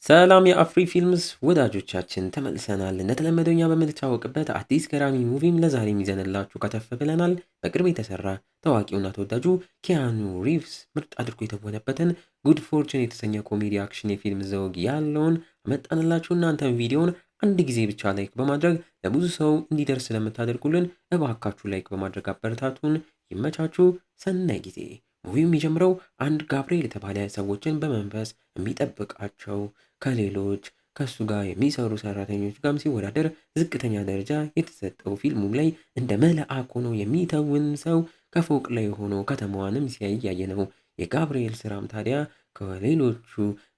ሰላም የአፍሪ ፊልምስ ወዳጆቻችን ተመልሰናል። እንደተለመደው እኛ በምንተዋወቅበት አዲስ ገራሚ ሙቪም ለዛሬም ይዘንላችሁ ከተፍ ብለናል። በቅርብ የተሰራ ታዋቂውና ተወዳጁ ኪያኑ ሪቭስ ምርጥ አድርጎ የተወነበትን ጉድ ፎርቹን የተሰኘ ኮሜዲ አክሽን የፊልም ዘውግ ያለውን አመጣንላችሁ። እናንተም ቪዲዮውን አንድ ጊዜ ብቻ ላይክ በማድረግ ለብዙ ሰው እንዲደርስ ስለምታደርጉልን እባካችሁ ላይክ በማድረግ አበረታቱን። ይመቻችሁ። ሰናይ ጊዜ። ሙቪው የሚጀምረው አንድ ጋብርኤል የተባለ ሰዎችን በመንፈስ የሚጠብቃቸው ከሌሎች ከእሱ ጋር የሚሰሩ ሰራተኞች ጋርም ሲወዳደር ዝቅተኛ ደረጃ የተሰጠው ፊልሙም ላይ እንደ መልአክ ሆኖ የሚተውን ሰው ከፎቅ ላይ ሆኖ ከተማዋንም ሲያይ ያየ ነው። የጋብርኤል ስራም ታዲያ ከሌሎቹ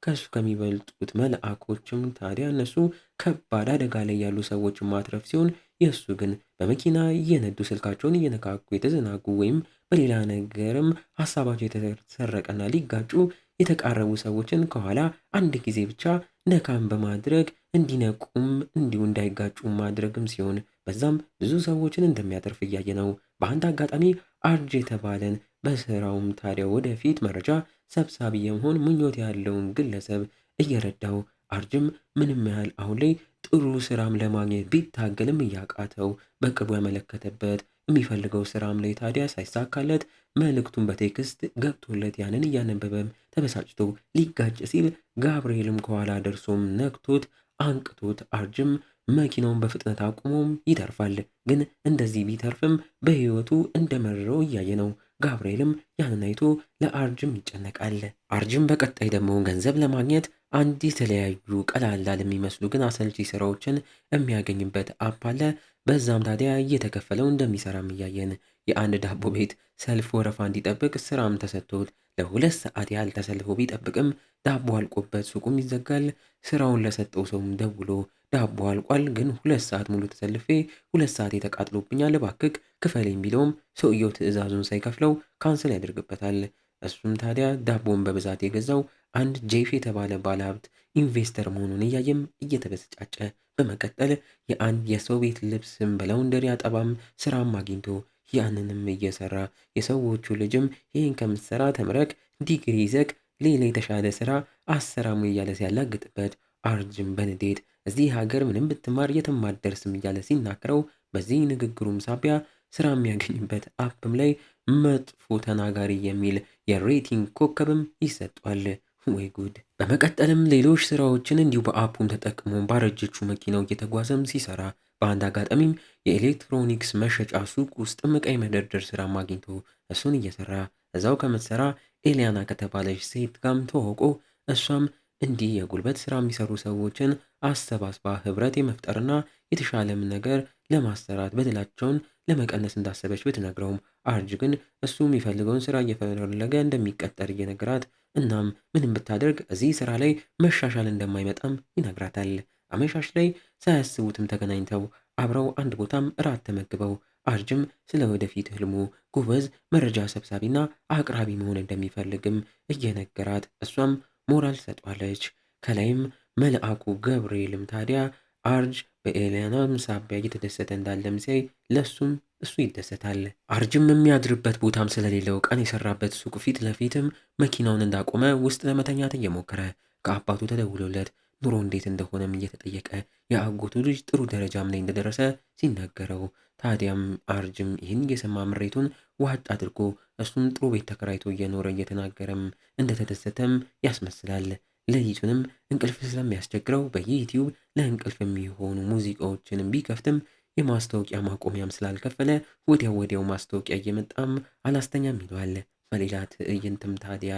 ከእሱ ከሚበልጡት መልአኮችም ታዲያ እነሱ ከባድ አደጋ ላይ ያሉ ሰዎችን ማትረፍ ሲሆን የእሱ ግን በመኪና እየነዱ ስልካቸውን እየነካኩ የተዘናጉ ወይም በሌላ ነገርም ሀሳባቸው የተሰረቀና ሊጋጩ የተቃረቡ ሰዎችን ከኋላ አንድ ጊዜ ብቻ ነካም በማድረግ እንዲነቁም እንዲሁ እንዳይጋጩ ማድረግም ሲሆን በዛም ብዙ ሰዎችን እንደሚያተርፍ እያየ ነው። በአንድ አጋጣሚ አርጅ የተባለን በስራውም ታዲያ ወደፊት መረጃ ሰብሳቢ የመሆን ምኞት ያለውን ግለሰብ እየረዳው አርጅም ምንም ያህል አሁን ላይ ጥሩ ስራም ለማግኘት ቢታገልም እያቃተው በቅርቡ ያመለከተበት የሚፈልገው ስራም ላይ ታዲያ ሳይሳካለት መልእክቱን በቴክስት ገብቶለት ያንን እያነበበም ተበሳጭቶ ሊጋጭ ሲል ጋብርኤልም ከኋላ ደርሶም ነክቶት አንቅቶት አርጅም መኪናውን በፍጥነት አቁሞም ይተርፋል። ግን እንደዚህ ቢተርፍም በህይወቱ እንደመረረው እያየ ነው። ጋብርኤልም ያንን አይቶ ለአርጅም ይጨነቃል። አርጅም በቀጣይ ደግሞ ገንዘብ ለማግኘት አንድ የተለያዩ ቀላል የሚመስሉ ግን አሰልቺ ስራዎችን የሚያገኝበት አፕ አለ። በዛም ታዲያ እየተከፈለው እንደሚሰራም እያየን የአንድ ዳቦ ቤት ሰልፍ ወረፋ እንዲጠብቅ ስራም ተሰጥቶት ለ2 ሰዓት ያህል ተሰልፎ ቢጠብቅም ዳቦ አልቆበት ሱቁም ይዘጋል። ስራውን ለሰጠው ሰውም ደውሎ ዳቦ አልቋል፣ ግን 2 ሰዓት ሙሉ ተሰልፌ 2 ሰዓት የተቃጥሎብኛል፣ እባክህ ክፈለኝ ቢለውም ሰውየው ትዕዛዙን ሳይከፍለው ካንስል ያደርግበታል። እሱም ታዲያ ዳቦን በብዛት የገዛው አንድ ጄፍ የተባለ ባለሀብት ኢንቨስተር መሆኑን እያየም እየተበሰጫጨ በመቀጠል የአንድ የሰው ቤት ልብስም በላውንደሪ አጠባም ስራም አግኝቶ ያንንም እየሰራ የሰዎቹ ልጅም ይህን ከምትሰራ ተምረክ ዲግሪ ይዘክ ሌላ የተሻለ ስራ አሰራሙ እያለ ሲያላግጥበት አርጅም በንዴት እዚህ ሀገር ምንም ብትማር የትም አትደርስም እያለ ሲናገረው በዚህ ንግግሩም ሳቢያ ስራ የሚያገኝበት አፕም ላይ መጥፎ ተናጋሪ የሚል የሬቲንግ ኮከብም ይሰጧል። ወይ ጉድ! በመቀጠልም ሌሎች ስራዎችን እንዲሁ በአፑም ተጠቅሞ ባረጀችው መኪናው እየተጓዘም ሲሰራ በአንድ አጋጣሚም የኤሌክትሮኒክስ መሸጫ ሱቅ ውስጥም ዕቃ የመደርደር ስራም አግኝቶ እሱን እየሰራ እዛው ከምትሰራ ኤሊያና ከተባለች ሴት ጋርም ተዋውቆ እሷም እንዲህ የጉልበት ስራ የሚሰሩ ሰዎችን አሰባስባ ህብረት የመፍጠርና የተሻለም ነገር ለማሰራት በደላቸውን ለመቀነስ እንዳሰበች ብትነግረውም አርጅ ግን እሱ የሚፈልገውን ስራ እየፈለገ እንደሚቀጠር እየነገራት እናም ምንም ብታደርግ እዚህ ስራ ላይ መሻሻል እንደማይመጣም ይነግራታል። አመሻሽ ላይ ሳያስቡትም ተገናኝተው አብረው አንድ ቦታም እራት ተመግበው አርጅም ስለ ወደፊት ህልሙ ጎበዝ መረጃ ሰብሳቢና አቅራቢ መሆን እንደሚፈልግም እየነገራት እሷም ሞራል ሰጧለች። ከላይም መልአኩ ገብርኤልም ታዲያ አርጅ በኤልያናም ሳቢያ እየተደሰተ እንዳለም ሲያይ ለሱም እሱ ይደሰታል። አርጅም የሚያድርበት ቦታም ስለሌለው ቀን የሰራበት ሱቅ ፊት ለፊትም መኪናውን እንዳቆመ ውስጥ ለመተኛት እየሞከረ ከአባቱ ተደውሎለት ኑሮ እንዴት እንደሆነም እየተጠየቀ የአጎቱ ልጅ ጥሩ ደረጃም ላይ እንደደረሰ ሲናገረው ታዲያም አርጅም ይህን የሰማ ምሬቱን ዋጥ አድርጎ እሱም ጥሩ ቤት ተከራይቶ እየኖረ እየተናገረም እንደተደሰተም ያስመስላል። ሌሊቱንም እንቅልፍ ስለሚያስቸግረው በዩቲዩብ ለእንቅልፍ የሚሆኑ ሙዚቃዎችንም ቢከፍትም የማስታወቂያ ማቆሚያም ስላልከፈለ ወዲያው ማስታወቂያ እየመጣም አላስተኛም ይለዋል። በሌላ ትዕይንትም ታዲያ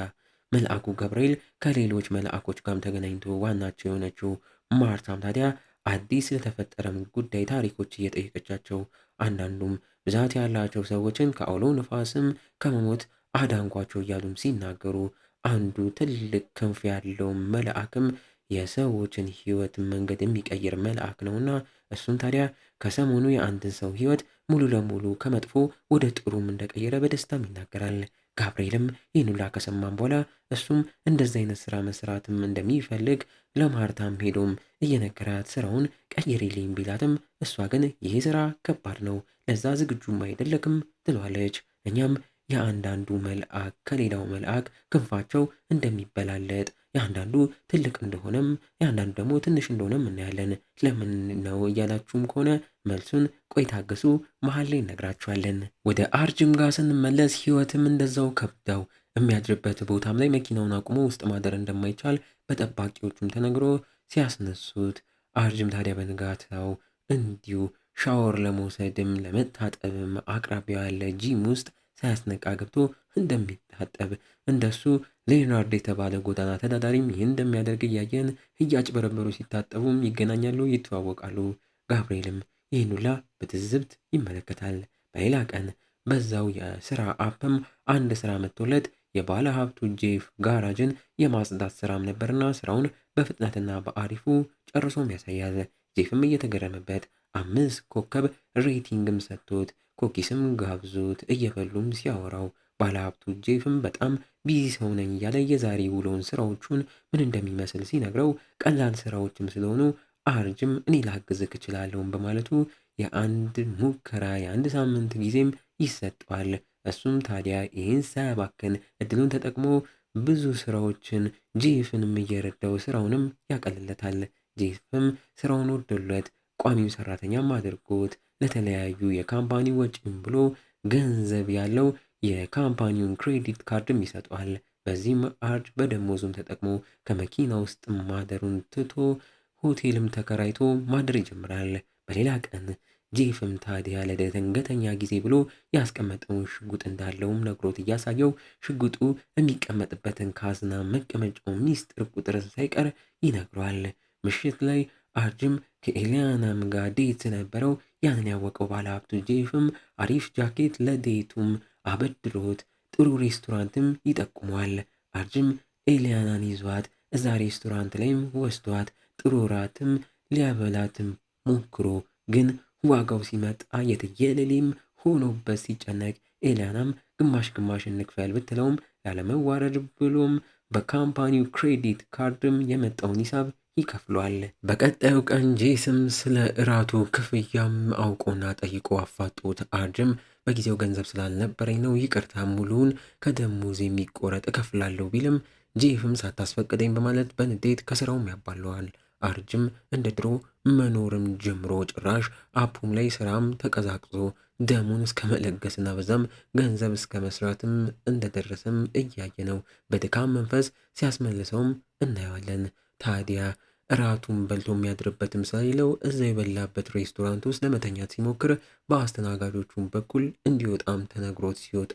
መልአኩ ገብርኤል ከሌሎች መልአኮች ጋርም ተገናኝቶ ዋናቸው የሆነችው ማርታም ታዲያ አዲስ ስለተፈጠረም ጉዳይ ታሪኮች እየጠየቀቻቸው አንዳንዱም ብዛት ያላቸው ሰዎችን ከአውሎ ንፋስም ከመሞት አዳንኳቸው እያሉም ሲናገሩ አንዱ ትልቅ ክንፍ ያለው መልአክም የሰዎችን ህይወት መንገድ የሚቀይር መልአክ ነውና እሱም ታዲያ ከሰሞኑ የአንድን ሰው ህይወት ሙሉ ለሙሉ ከመጥፎ ወደ ጥሩም እንደቀየረ በደስታም ይናገራል። ጋብርኤልም ይህን ሁላ ከሰማም በኋላ እሱም እንደዚህ አይነት ስራ መስራትም እንደሚፈልግ ለማርታም ሄዶም እየነገራት ስራውን ቀይሪልኝ ቢላትም እሷ ግን ይህ ስራ ከባድ ነው፣ ለዛ ዝግጁም አይደለክም ትለዋለች። እኛም የአንዳንዱ መልአክ ከሌላው መልአክ ክንፋቸው እንደሚበላለጥ፣ የአንዳንዱ ትልቅ እንደሆነም የአንዳንዱ ደግሞ ትንሽ እንደሆነም እናያለን። ለምን ነው እያላችሁም ከሆነ መልሱን ቆይ ታገሱ፣ መሀል ላይ እነግራችኋለን። ወደ አርጅም ጋር ስንመለስ ህይወትም እንደዛው ከብዳው የሚያድርበት ቦታም ላይ መኪናውን አቁሞ ውስጥ ማደር እንደማይቻል በጠባቂዎቹም ተነግሮ ሲያስነሱት፣ አርጅም ታዲያ በንጋታው እንዲሁ ሻወር ለመውሰድም ለመታጠብም አቅራቢያው ያለ ጂም ውስጥ ሳያስነቃ ገብቶ እንደሚታጠብ እንደሱ ሌናርድ የተባለ ጎዳና ተዳዳሪም ይህን እንደሚያደርግ እያየን እያጭበረበሩ ሲታጠቡም ይገናኛሉ፣ ይተዋወቃሉ። ጋብርኤልም ይህን ሁላ በትዝብት ይመለከታል። በሌላ ቀን በዛው የስራ አፕም አንድ ስራ መጥቶለት የባለ ሀብቱ ጄፍ ጋራጅን የማጽዳት ስራም ነበርና ስራውን በፍጥነትና በአሪፉ ጨርሶም ያሳያል። ጄፍም እየተገረመበት 5 ኮከብ ሬቲንግም ሰጥቶት ኮኪስም ጋብዞት እየበሉም ሲያወራው ባለሀብቱ ጄፍም በጣም ቢዚ ሰው ነኝ እያለ የዛሬ ውሎውን ስራዎቹን ምን እንደሚመስል ሲነግረው ቀላል ስራዎችም ስለሆኑ አርጅም እኔ ላግዝህ እችላለሁም በማለቱ የአንድ ሙከራ የአንድ ሳምንት ጊዜም ይሰጠዋል። እሱም ታዲያ ይህን ሳያባክን እድሉን ተጠቅሞ ብዙ ስራዎችን ጄፍንም እየረዳው ስራውንም ያቀልለታል። ጄፍም ስራውን ወዶለት ቋሚው ሰራተኛም አድርጎት ለተለያዩ የካምፓኒ ወጪም ብሎ ገንዘብ ያለው የካምፓኒውን ክሬዲት ካርድም ይሰጠዋል። በዚህም አርጅ በደሞዙም ተጠቅሞ ከመኪና ውስጥ ማደሩን ትቶ ሆቴልም ተከራይቶ ማደር ይጀምራል። በሌላ ቀን ጄፍም ታዲያ ለድንገተኛ ጊዜ ብሎ ያስቀመጠውን ሽጉጥ እንዳለውም ነግሮት እያሳየው ሽጉጡ የሚቀመጥበትን ካዝና መቀመጫው ሚስጥር ቁጥር ሳይቀር ይነግረዋል። ምሽት ላይ አርጅም ከኤሊያናም ጋር ዴት ነበረው። ያንን ያወቀው ባለሀብቱ ጄፍም አሪፍ ጃኬት ለዴቱም አበድሮት ጥሩ ሬስቶራንትም ይጠቁመዋል። አርጅም ኤሊያናን ይዟት እዛ ሬስቶራንት ላይም ወስዷት ጥሩ ራትም ሊያበላትም ሞክሮ ግን ዋጋው ሲመጣ የትየለሌም ሆኖበት ሲጨነቅ ኤሊያናም ግማሽ ግማሽ እንክፈል ብትለውም ያለመዋረድ ብሎም በካምፓኒው ክሬዲት ካርድም የመጣውን ሂሳብ ይከፍሏል። በቀጣዩ ቀን ጄስም ስለ እራቱ ክፍያም አውቆና ጠይቆ አፋጦት አርጅም በጊዜው ገንዘብ ስላልነበረኝ ነው ይቅርታ ሙሉውን ከደሞዝ የሚቆረጥ እከፍላለሁ ቢልም ጄፍም ሳታስፈቅደኝ በማለት በንዴት ከስራውም ያባለዋል። አርጅም እንደ ድሮ መኖርም ጀምሮ ጭራሽ አፑም ላይ ስራም ተቀዛቅዞ ደሙን እስከ መለገስና በዛም ገንዘብ እስከ መስራትም እንደደረሰም እያየ ነው። በድካም መንፈስ ሲያስመልሰውም እናየዋለን። ታዲያ እራቱን በልቶ የሚያድርበትም ስለሌለው እዛ የበላበት ሬስቶራንት ውስጥ ለመተኛት ሲሞክር በአስተናጋጆቹም በኩል እንዲወጣም ተነግሮት ሲወጣ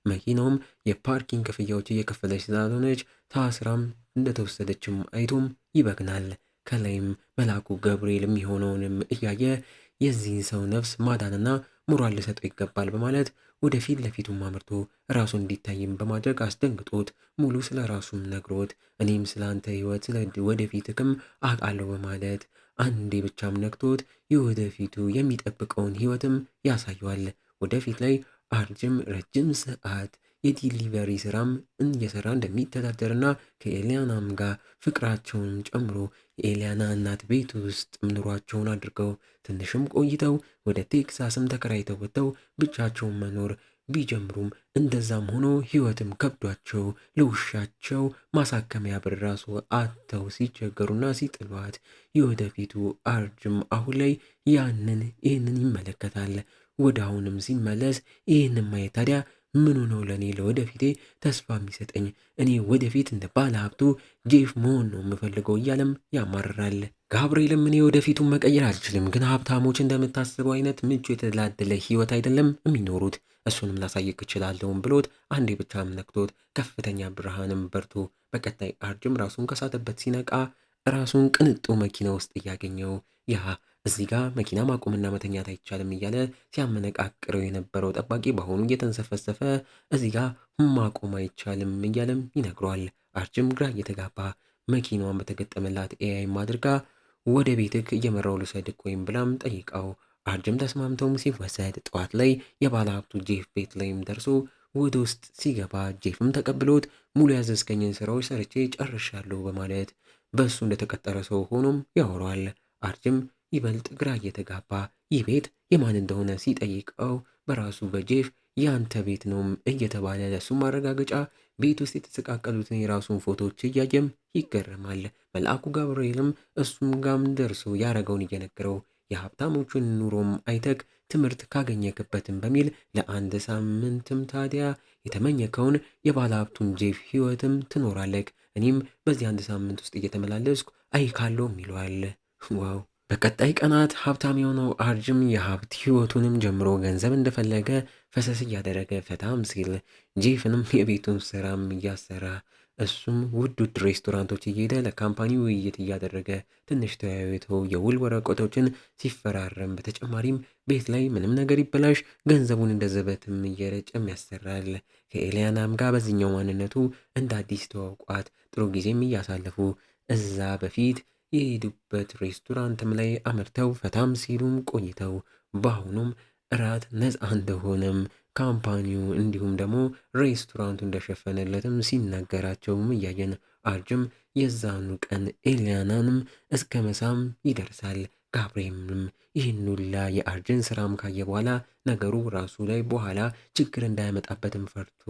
መኪናውም የፓርኪንግ ክፍያዎች እየከፈለች ስላልሆነች ታስራም እንደተወሰደችም አይቶም ይበግናል። ከላይም መልአኩ ገብርኤል የሚሆነውንም እያየ የዚህን ሰው ነፍስ ማዳንና ሞራል ሊሰጠው ይገባል በማለት ወደፊት ለፊቱም አምርቶ ራሱን እንዲታይም በማድረግ አስደንግጦት ሙሉ ስለ ራሱም ነግሮት እኔም ስለ አንተ ህይወት ስለ ወደፊትክም አውቃለሁ በማለት አንዴ ብቻም ነክቶት የወደፊቱ የሚጠብቀውን ህይወትም ያሳየዋል። ወደፊት ላይ አርጅም ረጅም ሰዓት የዲሊቨሪ ስራም እየሰራ እንደሚተዳደርና ከኤሊያናም ጋር ፍቅራቸውን ጨምሮ የኤሊያና እናት ቤት ውስጥ ኑሯቸውን አድርገው ትንሽም ቆይተው ወደ ቴክሳስም ተከራይተው ወጥተው ብቻቸውን መኖር ቢጀምሩም እንደዛም ሆኖ ህይወትም ከብዷቸው ለውሻቸው ማሳከሚያ ብር ራሱ አጥተው ሲቸገሩና ሲጥሏት የወደፊቱ አርጅም አሁን ላይ ይህንን ይመለከታል። ወደ አሁንም ሲመለስ ይህንን ማየት ታዲያ ምኑ ነው ለእኔ ለወደፊቴ ተስፋ የሚሰጠኝ? እኔ ወደፊት እንደ ባለ ሀብቱ ጄፍ መሆን ነው የምፈልገው እያለም ያማርራል። ጋብርኤልም እኔ ወደፊቱን መቀየር አልችልም፣ ግን ሀብታሞች እንደምታስበው አይነት ምቹ የተደላደለ ህይወት አይደለም የሚኖሩት፣ እሱንም ላሳየቅ እችላለሁም ብሎት አንዴ ብቻም ነክቶት ከፍተኛ ብርሃንም በርቶ በቀጣይ አርጅም ራሱን ከሳተበት ሲነቃ ራሱን ቅንጡ መኪና ውስጥ እያገኘው እዚህ ጋር መኪና ማቆምና መተኛት አይቻልም እያለ ሲያመነቃቅረው የነበረው ጠባቂ በአሁኑ እየተንሰፈሰፈ እዚህ ጋር ማቆም አይቻልም እያለም ይነግረዋል። አርጅም ግራ እየተጋባ መኪናዋን በተገጠመላት ኤአይም አድርጋ ወደ ቤትክ እየመራው ልውሰድክ ወይም ብላም ጠይቀው አርጅም ተስማምተውም ሲወሰድ ጠዋት ላይ የባለ ሀብቱ ጄፍ ቤት ላይም ደርሶ ወደ ውስጥ ሲገባ ጄፍም ተቀብሎት ሙሉ ያዘዝከኝን ስራዎች ሰርቼ ጨርሻለሁ በማለት በእሱ እንደተቀጠረ ሰው ሆኖም ያወራዋል። አርጅም ይበልጥ ግራ እየተጋባ ይህ ቤት የማን እንደሆነ ሲጠይቀው በራሱ በጄፍ ያንተ ቤት ነውም እየተባለ ለእሱም ማረጋገጫ ቤት ውስጥ የተሰቃቀሉትን የራሱን ፎቶዎች እያየም ይገረማል። መልአኩ ገብርኤልም እሱም ጋም ደርሶ ያረገውን እየነገረው የሀብታሞቹን ኑሮም አይተክ ትምህርት ካገኘክበትም በሚል ለአንድ ሳምንትም ታዲያ የተመኘከውን የባለ ሀብቱን ጄፍ ህይወትም ትኖራለክ። እኔም በዚህ አንድ ሳምንት ውስጥ እየተመላለስኩ አይካለሁም ይለዋል። ዋው! በቀጣይ ቀናት ሀብታም የሆነው አርጅም የሀብት ህይወቱንም ጀምሮ ገንዘብ እንደፈለገ ፈሰስ እያደረገ ፈታም ሲል ጄፍንም የቤቱን ስራም እያሰራ እሱም ውድ ውድ ሬስቶራንቶች እየሄደ ለካምፓኒ ውይይት እያደረገ ትንሽ ተያይተው የውል ወረቀቶችን ሲፈራረም፣ በተጨማሪም ቤት ላይ ምንም ነገር ይበላሽ ገንዘቡን እንደ ዘበትም እየረጨም ያሰራል። ከኤልያናም ጋር በዚህኛው ማንነቱ እንደ አዲስ ተዋውቋት ጥሩ ጊዜም እያሳለፉ እዛ በፊት የሄዱበት ሬስቶራንትም ላይ አምርተው ፈታም ሲሉም ቆይተው በአሁኑም እራት ነፃ እንደሆነም ካምፓኒው እንዲሁም ደግሞ ሬስቶራንቱ እንደሸፈነለትም ሲናገራቸውም እያየን አርጅም የዛኑ ቀን ኤልያናንም እስከ መሳም ይደርሳል። ጋብርኤልም ይህን ሁላ የአርጅን ስራም ካየ በኋላ ነገሩ ራሱ ላይ በኋላ ችግር እንዳያመጣበትም ፈርቶ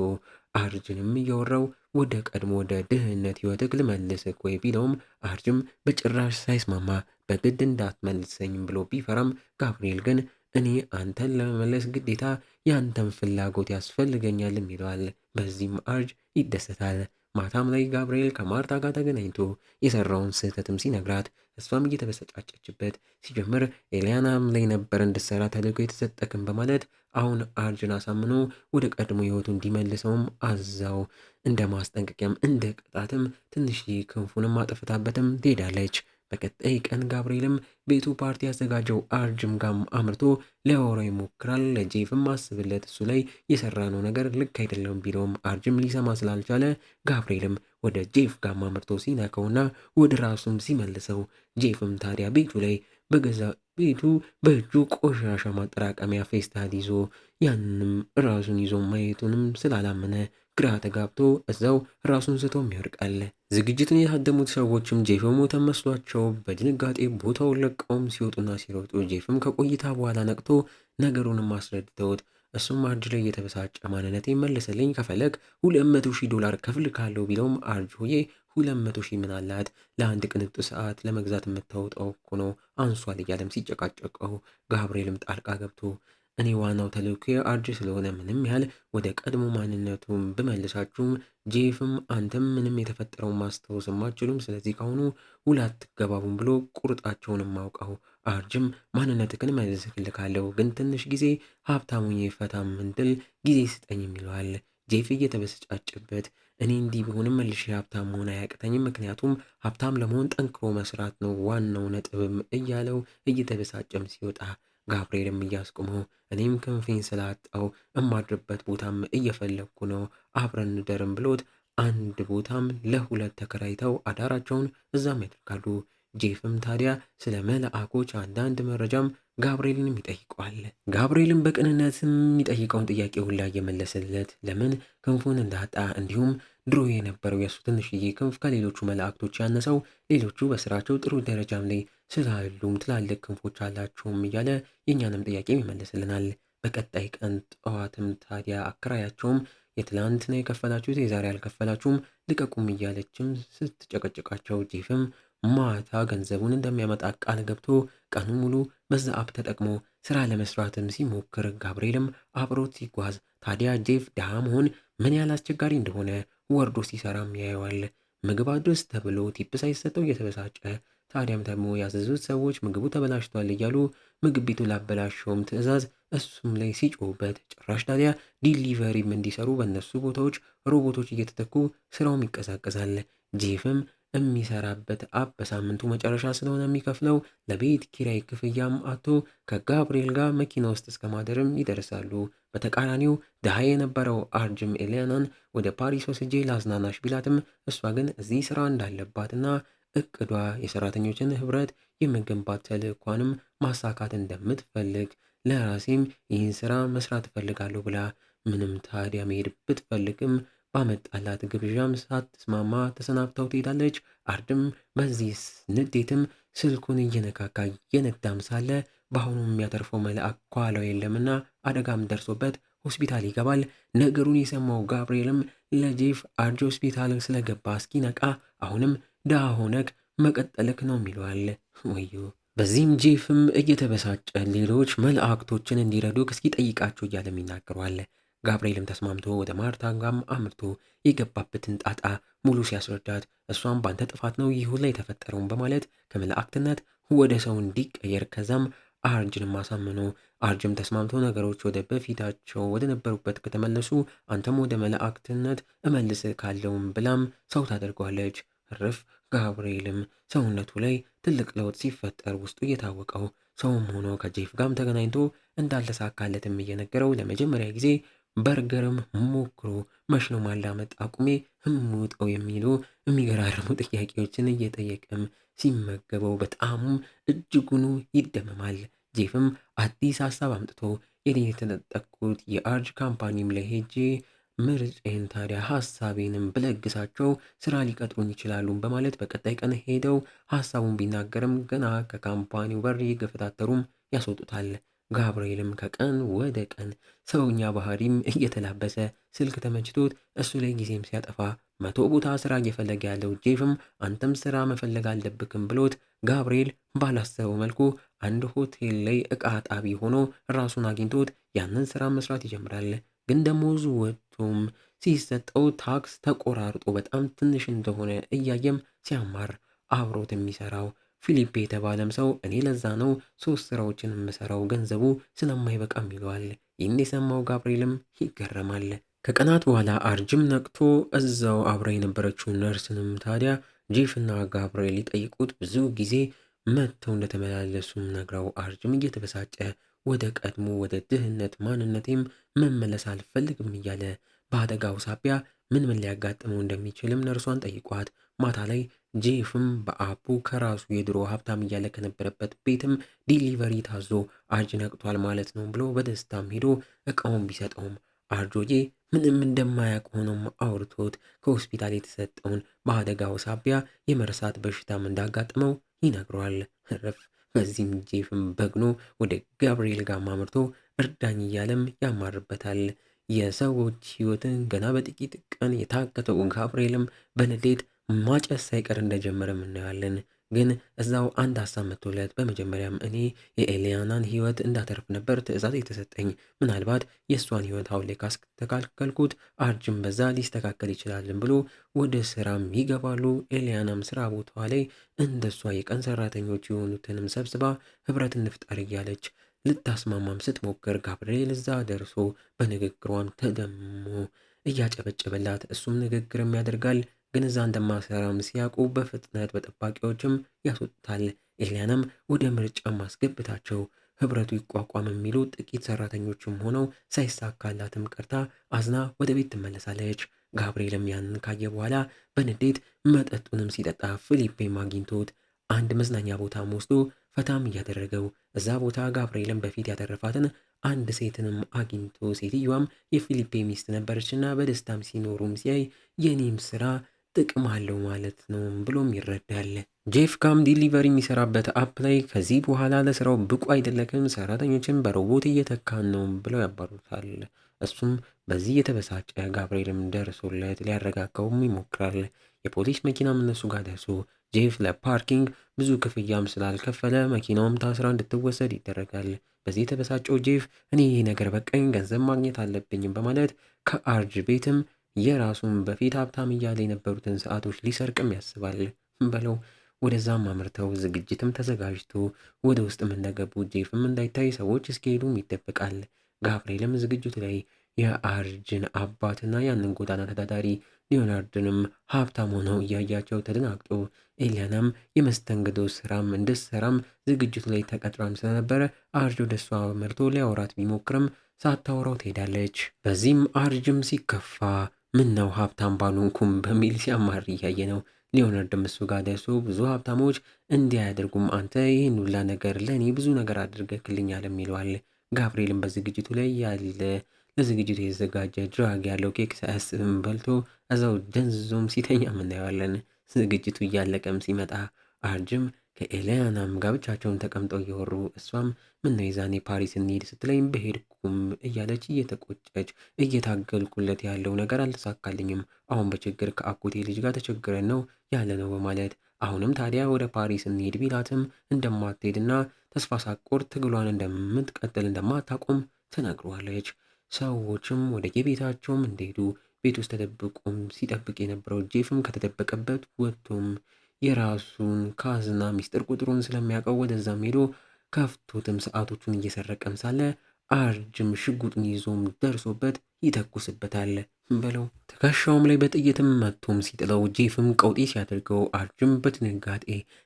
አርጅንም እያወራው ወደ ቀድሞ ወደ ድህነት ህይወትክ ልመልስክ ወይ ቢለውም አርጅም በጭራሽ ሳይስማማ በግድ እንዳትመልሰኝም ብሎ ቢፈራም ጋብርኤል ግን እኔ አንተን ለመመለስ ግዴታ ያንተን ፍላጎት ያስፈልገኛልም ይለዋል። በዚህም አርጅ ይደሰታል። ማታም ላይ ጋብርኤል ከማርታ ጋር ተገናኝቶ የሰራውን ስህተትም ሲነግራት እሷም እየተበሰጫጨችበት ሲጀምር ኤልያናም ላይ ነበር እንድትሰራ ተልዕኮ የተሰጠክም በማለት አሁን አርጅን አሳምኖ ወደ ቀድሞ ህይወቱ እንዲመልሰውም አዛው እንደ ማስጠንቀቂያም እንደ ቅጣትም ትንሽ ክንፉንም አጥፍታበትም ትሄዳለች። በቀጣይ ቀን ጋብርኤልም ቤቱ ፓርቲ ያዘጋጀው አርጅም ጋም አምርቶ ሊያወራው ይሞክራል። ለጄፍም አስብለት እሱ ላይ የሰራነው ነገር ልክ አይደለም ቢለውም አርጅም ሊሰማ ስላልቻለ ጋብርኤልም ወደ ጄፍ ጋም አምርቶ ሲነካውና ወደ ራሱም ሲመልሰው ጄፍም ታዲያ ቤቱ ላይ በገዛ ቤቱ በእጁ ቆሻሻ ማጠራቀሚያ ፌስታል ይዞ ያንንም ራሱን ይዞ ማየቱንም ስላላመነ ግራ ተጋብቶ እዛው ራሱን ስቶም ይወድቃል። ዝግጅቱን የታደሙት ሰዎችም ጄፍ ሞተ መስሏቸው በድንጋጤ ቦታውን ለቀውም ሲወጡና ሲሮጡ ጄፍም ከቆይታ በኋላ ነቅቶ ነገሩንም አስረድተውት እሱም አርጅ ላይ የተበሳጨ ማንነቴ መልስልኝ ከፈለግ $200,000 ከፍል ካለው ቢለውም አርጅ ሆዬ 200,000 ምን አላት ለአንድ ቅንጡ ሰዓት ለመግዛት የምታወጣው እኮ ነው አንሷል እያለም ሲጨቃጨቀው ጋብርኤልም ጣልቃ ገብቶ እኔ ዋናው ተልዕኮ አርጅ ስለሆነ ምንም ያህል ወደ ቀድሞ ማንነቱም ብመልሳችሁም ጄፍም አንተም ምንም የተፈጠረውን ማስታወስም አትችሉም። ስለዚህ ካሁኑ ውል አትገባቡም ብሎ ቁርጣቸውንም አውቀው አርጅም ማንነትህን እመልስልካለሁ፣ ግን ትንሽ ጊዜ ሀብታሙኝ ፈታም እንድል ጊዜ ስጠኝም ይለዋል። ጄፍ እየተበሰጫጨበት እኔ እንዲህ ቢሆንም መልሼ ሀብታም መሆን አያቅተኝም፣ ምክንያቱም ሀብታም ለመሆን ጠንክሮ መስራት ነው ዋናው ነጥብም እያለው እየተበሳጨም ሲወጣ ጋብርኤልም እያስቆመው እኔም ክንፌን ስላጣው እማድርበት ቦታም እየፈለግኩ ነው አብረን እንደርም ብሎት አንድ ቦታም ለሁለት ተከራይተው አዳራቸውን እዛም ያደርጋሉ። ጄፍም ታዲያ ስለ መልአኮች አንዳንድ መረጃም ጋብርኤልንም ይጠይቀዋል። ጋብርኤልም በቅንነትም የሚጠይቀውን ጥያቄ ሁላ እየመለሰለት ለምን ክንፉን እንዳጣ እንዲሁም ድሮ የነበረው የእሱ ትንሽዬ ክንፍ ከሌሎቹ መላእክቶች ያነሰው ሌሎቹ በስራቸው ጥሩ ደረጃም ላይ ስላሉም ትላልቅ ክንፎች አላቸውም እያለ የእኛንም ጥያቄ ይመልስልናል። በቀጣይ ቀን ጠዋትም ታዲያ አከራያቸውም የትላንትና የከፈላችሁት የዛሬ አልከፈላችሁም ልቀቁም እያለችም ስትጨቀጭቃቸው ጄፍም ማታ ገንዘቡን እንደሚያመጣ ቃል ገብቶ ቀኑን ሙሉ በዛ አፕ ተጠቅሞ ስራ ለመስራትም ሲሞክር ጋብርኤልም አብሮት ሲጓዝ ታዲያ ጄፍ ድሃ መሆን ምን ያህል አስቸጋሪ እንደሆነ ወርዶ ሲሰራም ያየዋል። ምግብ አድርስ ተብሎ ቲፕ ሳይሰጠው እየተበሳጨ ታዲያም ደግሞ ያዘዙት ሰዎች ምግቡ ተበላሽቷል እያሉ ምግብ ቤቱ ላበላሸውም ትዕዛዝ እሱም ላይ ሲጮሁበት ጭራሽ ታዲያ ዲሊቨሪም እንዲሰሩ በእነሱ ቦታዎች ሮቦቶች እየተተኩ ስራውም ይቀዛቀዛል። ጄፍም የሚሰራበት አፕ በሳምንቱ መጨረሻ ስለሆነ የሚከፍለው ለቤት ኪራይ ክፍያም አቶ ከጋብርኤል ጋር መኪና ውስጥ እስከ ማደርም ይደርሳሉ። በተቃራኒው ድሃ የነበረው አርጅም ኤልያናን ወደ ፓሪስ ወስጄ ላዝናናሽ ቢላትም እሷ ግን እዚህ ስራ እንዳለባትና እቅዷ የሰራተኞችን ህብረት የመገንባት ተልዕኳንም ማሳካት እንደምትፈልግ ለራሴም ይህን ስራ መስራት እፈልጋለሁ ብላ ምንም ታዲያ መሄድ ብትፈልግም ባመጣላት ግብዣም ሳትስማማ ተሰናብታው ትሄዳለች። አርድም በዚህ ንዴትም ስልኩን እየነካካ እየነዳም ሳለ በአሁኑ የሚያተርፈው መልአክ ከኋላው የለምና አደጋም ደርሶበት ሆስፒታል ይገባል። ነገሩን የሰማው ጋብርኤልም ለጄፍ አርጅ ሆስፒታል ስለገባ እስኪነቃ አሁንም ድሃ ሆነክ መቀጠልክ ነው ይለዋል። ወዮ! በዚህም ጄፍም እየተበሳጨ ሌሎች መላእክቶችን እንዲረዱክ እስኪጠይቃቸው እያለም ይናገረዋል። ጋብርኤልም ተስማምቶ ወደ ማርታ ጋም አምርቶ የገባበትን ጣጣ ሙሉ ሲያስረዳት እሷም ባንተ ጥፋት ነው ይህ ሁላ የተፈጠረውን በማለት ከመላእክትነት ወደ ሰው እንዲቀየር ከዛም አርጅንም ማሳመኖ አርጅም ተስማምቶ ነገሮች ወደ በፊታቸው ወደ ነበሩበት ከተመለሱ አንተም ወደ መላእክትነት እመልስ ካለውም ብላም ሰው ታደርገዋለች። እርፍ ጋብርኤልም ሰውነቱ ላይ ትልቅ ለውጥ ሲፈጠር ውስጡ እየታወቀው ሰውም ሆኖ ከጄፍ ጋርም ተገናኝቶ እንዳልተሳካለትም እየነገረው ለመጀመሪያ ጊዜ በርገርም ሞክሮ መች ነው ማላመጥ አቁሜ ህምውጠው የሚሉ የሚገራርሙ ጥያቄዎችን እየጠየቀም ሲመገበው በጣም እጅጉኑ ይደመማል። ጄፍም አዲስ ሀሳብ አምጥቶ የኔ የተነጠቅኩት የአርጅ ካምፓኒም ላይ ሄጄ ምርጬን ታዲያ ሀሳቤንም ብለግሳቸው ስራ ሊቀጥሩኝ ይችላሉ በማለት በቀጣይ ቀን ሄደው ሀሳቡን ቢናገርም ገና ከካምፓኒው በር እየገፈታተሩም ያስወጡታል። ጋብርኤልም ከቀን ወደ ቀን ሰውኛ ባህሪም እየተላበሰ ስልክ ተመችቶት እሱ ላይ ጊዜም ሲያጠፋ መቶ ቦታ ስራ እየፈለገ ያለው ጄፍም አንተም ስራ መፈለግ አለብክም ብሎት ጋብርኤል ባላሰበው መልኩ አንድ ሆቴል ላይ እቃ ጣቢ ሆኖ ራሱን አግኝቶት ያንን ስራ መስራት ይጀምራል። ግን ደሞዙ ወጥቶም ሲሰጠው ታክስ ተቆራርጦ በጣም ትንሽ እንደሆነ እያየም ሲያማር አብሮት የሚሰራው ፊሊፕ የተባለም ሰው እኔ ለዛ ነው 3 ስራዎችን የምሰራው ገንዘቡ ስለማይበቃም ይለዋል። ይህን የሰማው ጋብርኤልም ይገረማል። ከቀናት በኋላ አርጅም ነቅቶ እዛው አብራ የነበረችው ነርስንም ታዲያ ጄፍና ጋብርኤል ሊጠይቁት ብዙ ጊዜ መጥተው እንደተመላለሱም ነግረው አርጅም እየተበሳጨ ወደ ቀድሞ ወደ ድህነት ማንነቴም መመለስ አልፈልግም እያለ በአደጋው ሳቢያ ምን ሊያጋጥመው እንደሚችልም ነርሷን ጠይቋት ማታ ላይ ጄፍም በአፑ ከራሱ የድሮ ሀብታም እያለ ከነበረበት ቤትም ዲሊቨሪ ታዞ አርጅ ነቅቷል ማለት ነው ብሎ በደስታም ሄዶ እቃውን ቢሰጠውም አርጆዬ ምንም እንደማያውቅ ሆኖም አውርቶት ከሆስፒታል የተሰጠውን በአደጋው ሳቢያ የመርሳት በሽታም እንዳጋጥመው ይነግረዋል። እረፍ። በዚህም ጄፍም በግኖ ወደ ጋብርኤል ጋር አምርቶ እርዳኝ እያለም ያማርበታል። የሰዎች ህይወትን ገና በጥቂት ቀን የታከተው ጋብርኤልም በንዴት ማጨስ ሳይቀር እንደጀመረም እናያለን። ግን እዛው አንድ ሀሳብ መጥቶለት በመጀመሪያም እኔ የኤሊያናን ህይወት እንዳተርፍ ነበር ትዕዛዝ የተሰጠኝ። ምናልባት የእሷን ህይወት አሁን ላይ ካስተካከልኩት አርጅም በዛ ሊስተካከል ይችላልን ብሎ ወደ ስራም ይገባሉ። ኤሊያናም ስራ ቦታዋ ላይ እንደሷ የቀን ሰራተኞች የሆኑትንም ሰብስባ ህብረት እንፍጠር እያለች ልታስማማም ስትሞክር ጋብርኤል እዛ ደርሶ በንግግሯም ተደሞ እያጨበጨበላት እሱም ንግግርም ያደርጋል። ግን እዛ እንደማሰራም ሲያውቁ በፍጥነት በጠባቂዎችም ያስወጡታል። ኤሊያናም ወደ ምርጫ ማስገብታቸው ህብረቱ ይቋቋም የሚሉ ጥቂት ሰራተኞችም ሆነው ሳይሳካላትም ቀርታ አዝና ወደ ቤት ትመለሳለች። ጋብርኤልም ያንን ካየ በኋላ በንዴት መጠጡንም ሲጠጣ ፊሊፔም አግኝቶት አንድ መዝናኛ ቦታም ወስዶ ፈታም እያደረገው እዛ ቦታ ጋብርኤልም በፊት ያተረፋትን አንድ ሴትንም አግኝቶ ሴትዮዋም የፊሊፔ ሚስት ነበረችና በደስታም ሲኖሩም ሲያይ የኔም ስራ ጥቅም አለው ማለት ነው ብሎም ይረዳል። ጄፍ ካም ዲሊቨሪ የሚሰራበት አፕ ላይ ከዚህ በኋላ ለስራው ብቁ አይደለክም፣ ሰራተኞችን በሮቦት እየተካን ነው ብለው ያባሩታል። እሱም በዚህ የተበሳጨ ጋብርኤልም ደርሶለት ሊያረጋጋውም ይሞክራል። የፖሊስ መኪናም እነሱ ጋር ደርሶ ጄፍ ለፓርኪንግ ብዙ ክፍያም ስላልከፈለ መኪናውም ታስራ እንድትወሰድ ይደረጋል። በዚህ የተበሳጨው ጄፍ እኔ ይህ ነገር በቃኝ፣ ገንዘብ ማግኘት አለብኝም በማለት ከአርጅ ቤትም የራሱን በፊት ሀብታም እያለ የነበሩትን ሰዓቶች ሊሰርቅም ያስባል። በለው ወደዛም አምርተው ዝግጅትም ተዘጋጅቶ ወደ ውስጥም እንደገቡ ጄፍም እንዳይታይ ሰዎች እስኪሄዱም ይደበቃል። ጋብርኤልም ዝግጅቱ ላይ የአርጅን አባትና ያንን ጎዳና ተዳዳሪ ሊዮናርድንም ሀብታም ሆነው እያያቸው ተደናግጦ ኤሊያናም የመስተንግዶ ስራም እንድትሰራም ዝግጅቱ ላይ ተቀጥራም ስለነበረ አርጅ ወደ እሷ መርቶ ሊያወራት ቢሞክርም ሳታወራው ትሄዳለች። በዚህም አርጅም ሲከፋ ምን ነው ሀብታም ባልሆንኩም በሚል ሲያማር እያየ ነው። ሊዮናርድም እሱ ጋር ደርሶ ብዙ ሀብታሞች እንዲህ አያደርጉም፣ አንተ ይህን ሁላ ነገር ለእኔ ብዙ ነገር አድርገክልኛል ይለዋል። ጋብርኤልም በዝግጅቱ ላይ ያለ ለዝግጅቱ የተዘጋጀ ድራግ ያለው ኬክ ሳያስብም በልቶ እዛው ደንዝዞም ሲተኛ እናየዋለን። ዝግጅቱ እያለቀም ሲመጣ አርጅም ከኤሊያናም ጋር ብቻቸውን ተቀምጠው እያወሩ እሷም ምነው የዛኔ ፓሪስ እንሂድ ስትለኝ በሄድኩም እያለች እየተቆጨች እየታገልኩለት ያለው ነገር አልተሳካልኝም። አሁን በችግር ከአጎቴ ልጅ ጋር ተቸግረን ነው ያለ ነው በማለት አሁንም ታዲያ ወደ ፓሪስ እንሂድ ቢላትም እንደማትሄድና ተስፋ ሳትቆርጥ ትግሏን እንደምትቀጥል እንደማታቆም ትነግረዋለች። ሰዎችም ወደ የቤታቸውም እንደሄዱ ቤት ውስጥ ተደብቆም ሲጠብቅ የነበረው ጄፍም ከተደበቀበት ወጥቶም የራሱን ካዝና ሚስጥር ቁጥሩን ስለሚያውቀው ወደዛም ሄዶ ከፍቶትም ሰዓቶቹን እየሰረቀም ሳለ አርጅም ሽጉጡን ይዞም ደርሶበት ይተኩስበታል በለው። ትከሻውም ላይ በጥይትም መቶም ሲጥለው ጄፍም ቀውጤ ሲያደርገው አርጅም በድንጋጤ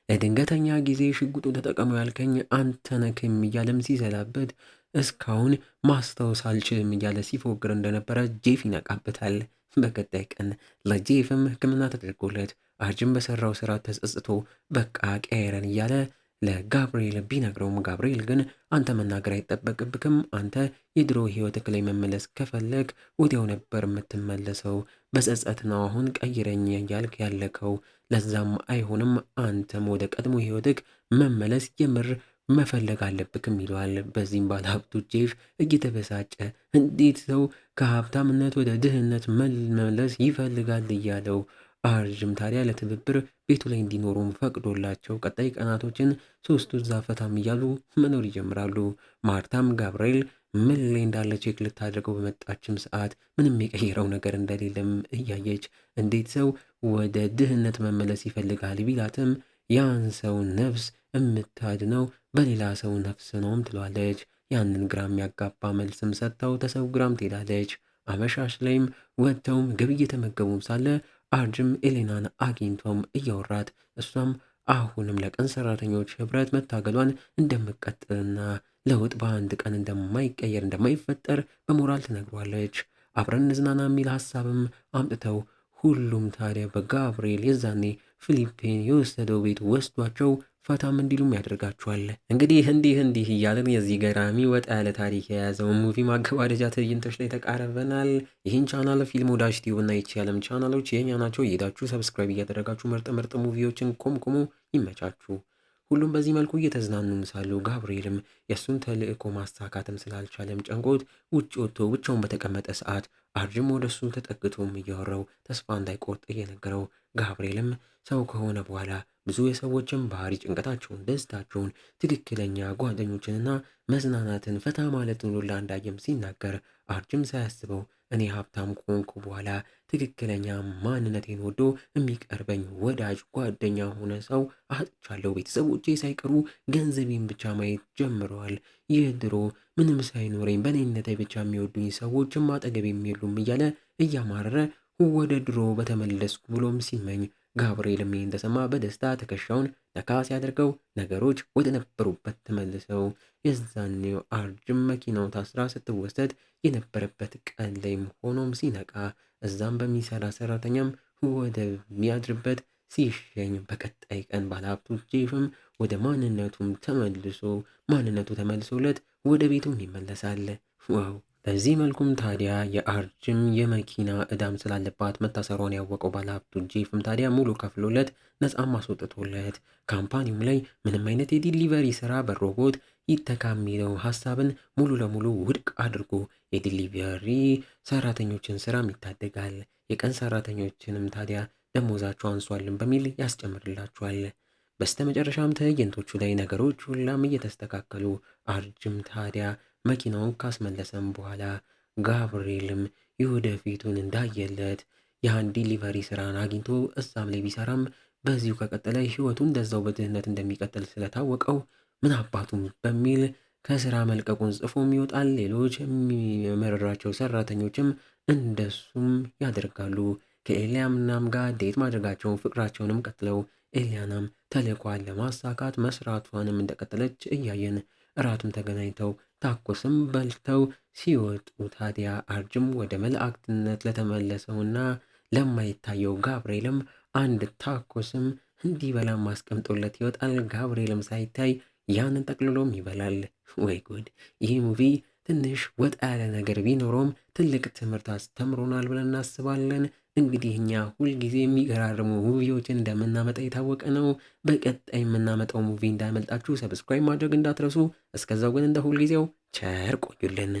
ለድንገተኛ ጊዜ ሽጉጡ ተጠቀሙ ያልከኝ አንተ ነህ እያለም ሲዘላበት እስካሁን ማስታወስ አልችልም እያለ ሲፎግር እንደነበረ ጄፍ ይነቃበታል። በቀጣይ ቀን ለጄፍም ሕክምና ተደርጎለት አርጅም በሰራው ስራ ተጸጽቶ በቃ ቀየረን እያለ ለጋብርኤል ቢነግረውም ጋብርኤል ግን አንተ መናገር አይጠበቅብክም፣ አንተ የድሮ ህይወትክ ላይ መመለስ ከፈለግ ወዲያው ነበር የምትመለሰው፣ በጸጸት ነው አሁን ቀይረኝ እያልክ ያለከው፣ ለዛም አይሆንም፣ አንተም ወደ ቀድሞ ህይወትክ መመለስ የምር መፈለግ አለብክም ይለዋል። በዚህም ባለሀብቱ ጄፍ እየተበሳጨ እንዴት ሰው ከሀብታምነት ወደ ድህነት መመለስ ይፈልጋል እያለው አርጅም ታዲያ ለትብብር ቤቱ ላይ እንዲኖሩም ፈቅዶላቸው ቀጣይ ቀናቶችን ሶስቱ እዛ ፈታም እያሉ መኖር ይጀምራሉ። ማርታም ጋብርኤል ምን ላይ እንዳለ ቼክ ልታደርገው በመጣችም ሰዓት ምንም የቀየረው ነገር እንደሌለም እያየች እንዴት ሰው ወደ ድህነት መመለስ ይፈልጋል ቢላትም ያን ሰው ነፍስ የምታድነው በሌላ ሰው ነፍስ ነውም ትለዋለች። ያንን ግራም ያጋባ መልስም ሰጥተው ተሰውግራም ትሄዳለች። አመሻሽ ላይም ወጥተው ምግብ እየተመገቡም ሳለ አርጅም ኤሌናን አግኝቶም እያወራት እሷም አሁንም ለቀን ሰራተኞች ህብረት መታገሏን እንደምቀጥልና ለውጥ በአንድ ቀን እንደማይቀየር እንደማይፈጠር በሞራል ትነግሯለች። አብረን እንዝናና የሚል ሀሳብም አምጥተው ሁሉም ታዲያ በጋብርኤል የዛኔ ፊሊፒን የወሰደው ቤት ወስዷቸው ፈታም እንዲሉም ያደርጋቸዋል። እንዲህ እያለን የዚህ ገራሚ ወጣ ያለ ታሪክ የያዘውን ሙቪ ማገባደጃ ትዕይንቶች ላይ ተቃረበናል። ይህን ቻናል ፊልም ወዳጅ ቲዩብ እና ይቺ ዓለም ቻናሎች የኛ ናቸው። እየሄዳችሁ ሰብስክራይብ እያደረጋችሁ ምርጥ ሙቪዎችን ኮምኩሙ። ይመቻችሁ። ሁሉም በዚህ መልኩ እየተዝናኑም ሳሉ ጋብርኤልም የእሱን ተልእኮ ማሳካትም ስላልቻለም ጨንቆት ውጭ ወጥቶ ብቻውን በተቀመጠ ሰዓት አርጅም ወደሱ ተጠግቶም እያወራው ተስፋ እንዳይቆርጥ እየነገረው ጋብርኤልም ሰው ከሆነ በኋላ ብዙ የሰዎችን ባህሪ፣ ጭንቀታቸውን፣ ደስታቸውን፣ ትክክለኛ ጓደኞችንና መዝናናትን ፈታ ማለትን ሁላ እንዳየም ሲናገር አርጅም ሳያስበው እኔ ሀብታም ከሆንኩ በኋላ ትክክለኛ ማንነቴን ወዶ የሚቀርበኝ ወዳጅ ጓደኛ ሆነ ሰው አጥቻለሁ። ቤተሰቦቼ ሳይቀሩ ገንዘቤን ብቻ ማየት ጀምረዋል። ይህ ድሮ ምንም ሳይኖረኝ በእኔነቴ ብቻ የሚወዱኝ ሰዎችም አጠገብ የሚሉም እያለ እያማረረ ወደ ድሮ በተመለስኩ ብሎም ሲመኝ ጋብርኤልም ይህን እንደሰማ በደስታ ትከሻውን ነካ ሲያደርገው ነገሮች ወደ ነበሩበት ተመልሰው የዛኔው አርጅም መኪናው ታስራ ስትወሰድ የነበረበት ቀን ላይም ሆኖም ሲነቃ እዛም በሚሰራ ሰራተኛም ወደሚያድርበት ሲሸኝ በቀጣይ ቀን ባለሀብቱ ጄፍም ወደ ማንነቱ ተመልሶለት ወደ ቤቱም ይመለሳል። ዋው! በዚህ መልኩም ታዲያ የአርጅም የመኪና ዕዳም ስላለባት መታሰሯን ያወቀው ባለሀብቱ ጄፍም ታዲያ ሙሉ ከፍሎለት ነፃም አስወጥቶለት ካምፓኒውም ላይ ምንም አይነት የዲሊቨሪ ስራ በሮቦት ይተካ የሚለው ሀሳብን ሙሉ ለሙሉ ውድቅ አድርጎ የዲሊቨሪ ሰራተኞችን ስራም ይታደጋል። የቀን ሰራተኞችንም ታዲያ ደሞዛቸው አንሷልን በሚል ያስጨምርላቸዋል። በስተመጨረሻም ትዕይንቶቹ ላይ ነገሮች ሁላም እየተስተካከሉ አርጅም ታዲያ መኪናውን ካስመለሰም በኋላ ጋብርኤልም የወደፊቱን እንዳየለት ያን ዲሊቨሪ ስራን አግኝቶ እዛም ላይ ቢሰራም በዚሁ ከቀጠለ ህይወቱ እንደዛው በድህነት እንደሚቀጥል ስለታወቀው ምን አባቱም በሚል ከስራ መልቀቁን ጽፎም ይወጣል። ሌሎች የሚመረራቸው ሰራተኞችም እንደሱም ያደርጋሉ። ከኤልያናም ጋር ዴት ማድረጋቸውን ፍቅራቸውንም ቀጥለው ኤልያናም ተልዕኳን ለማሳካት መስራቷንም እንደቀጠለች እያየን እራቱም ተገናኝተው ታኮስም በልተው ሲወጡ ታዲያ አርጅም ወደ መላእክትነት ለተመለሰውና ለማይታየው ጋብርኤልም አንድ ታኮስም እንዲበላም ማስቀምጦለት ይወጣል። ጋብርኤልም ሳይታይ ያንን ጠቅልሎም ይበላል። ወይ ጉድ! ይህ ሙቪ ትንሽ ወጣ ያለ ነገር ቢኖረውም ትልቅ ትምህርት አስተምሮናል ብለን እናስባለን። እንግዲህ እኛ ሁልጊዜ የሚገራርሙ ሙቪዎችን እንደምናመጣ የታወቀ ነው። በቀጣይ የምናመጣው ሙቪ እንዳያመልጣችሁ ሰብስክራይብ ማድረግ እንዳትረሱ። እስከዛው ግን እንደ ሁልጊዜው ቸር ቆዩልን።